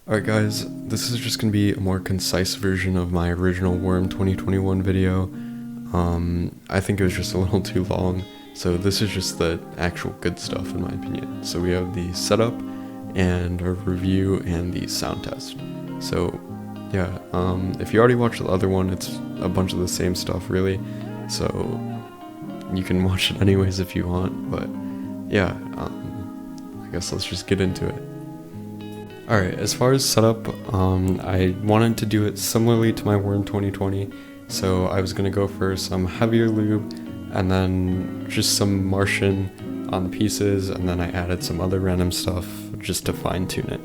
Alright guys, this is just going to be a more concise version of my original Worm 2021 video. I think it was just a little too long, so this is just the actual good stuff in my opinion. So we have the setup and a review and the sound test. So yeah, if you already watched the other one, it's a bunch of the same stuff really, so you can watch it anyways if you want, but yeah, I guess let's just get into it. Alright, as far as setup, I wanted to do it similarly to my Worm 2020, so I was going to go for some heavier lube, and then just some Martian on the pieces, and then I added some other random stuff just to fine tune it.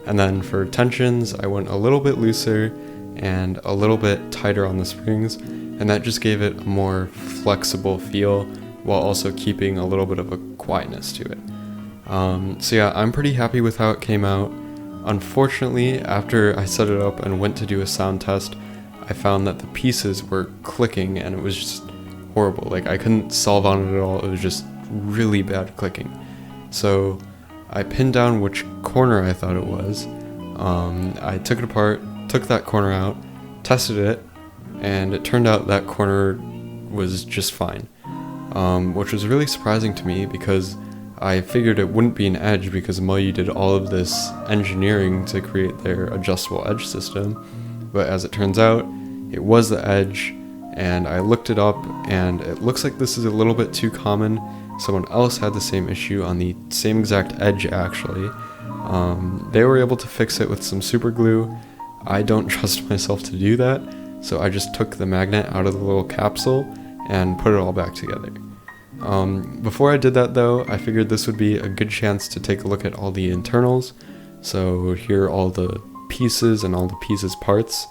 And then for tensions, I went a little bit looser and a little bit tighter on the springs, and that just gave it a more flexible feel while also keeping a little bit of a quietness to it. So yeah, I'm pretty happy with how it came out. Unfortunately, after I set it up and went to do a sound test, I found that the pieces were clicking and it was just horrible. Like, I couldn't solve on it at all. It was just really bad clicking. So I pinned down which corner I thought it was. I took it apart, took that corner out, tested it, and it turned out that corner was just fine. Which was really surprising to me because I figured it wouldn't be an edge because Moyu did all of this engineering to create their adjustable edge system, but as it turns out, it was the edge, and I looked it up, and it looks like this is a little bit too common. Someone else had the same issue on the same exact edge actually. They were able to fix it with some super glue. I don't trust myself to do that, so I just took the magnet out of the little capsule and put it all back together. Before I did that though, I figured this would be a good chance to take a look at all the internals. So here are all the pieces and all the pieces parts,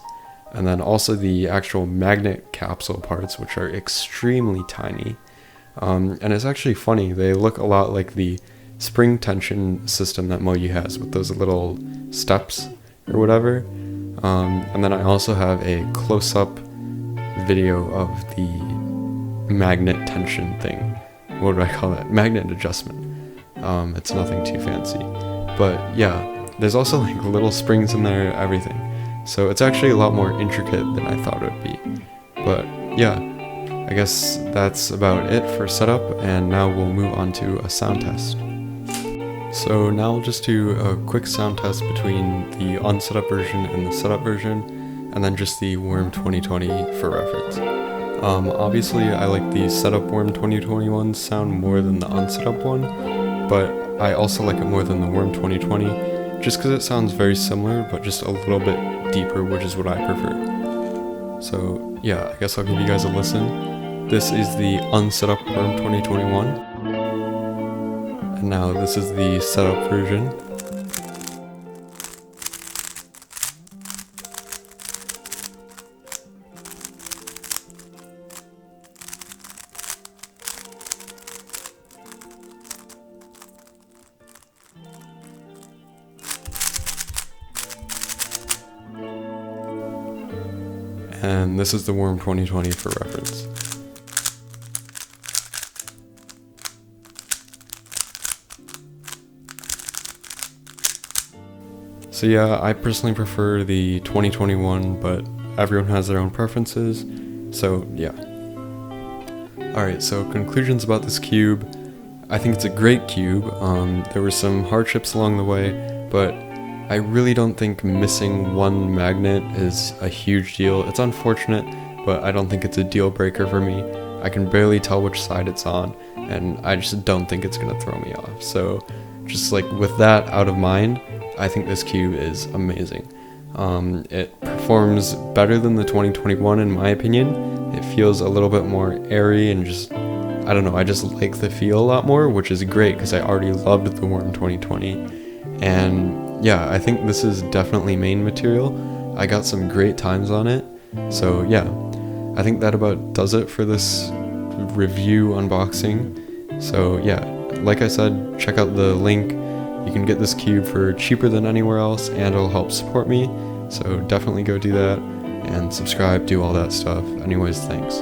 and then also the actual magnet capsule parts, which are extremely tiny. And it's actually funny, they look a lot like the spring tension system that Moyu has with those little steps or whatever. And then I also have a close-up video of the magnet tension thing. What do I call that? Magnet adjustment. It's nothing too fancy, but yeah, there's also like little springs in there, everything. So it's actually a lot more intricate than I thought it would be. But yeah, I guess that's about it for setup, and now we'll move on to a sound test. So now we'll just do a quick sound test between the unsetup version and the setup version, and then just the Worm 2020 for reference. Obviously I like the setup Worm 2021 sound more than the unsetup one, but I also like it more than the Worm 2020, just because it sounds very similar, but just a little bit deeper, which is what I prefer. So yeah, I guess I'll give you guys a listen. This is the unsetup Worm 2021, and now this is the setup version. And this is the Worm 2020 for reference. So yeah, I personally prefer the 2021, but everyone has their own preferences, so yeah. Alright, so conclusions about this cube. I think it's a great cube. There were some hardships along the way, but I really don't think missing one magnet is a huge deal. It's unfortunate, but I don't think it's a deal breaker for me. I can barely tell which side it's on, and I just don't think it's gonna throw me off. So just like with that out of mind, I think this cube is amazing. It performs better than the 2021 in my opinion. It feels a little bit more airy and just, I don't know, I just like the feel a lot more, which is great because I already loved the Worm 2020. And yeah, I think this is definitely main material. I got some great times on it. So yeah, I think that about does it for this review unboxing. So yeah, like I said, check out the link. You can get this cube for cheaper than anywhere else, and it'll help support me. So definitely go do that and subscribe, do all that stuff. Anyways, thanks.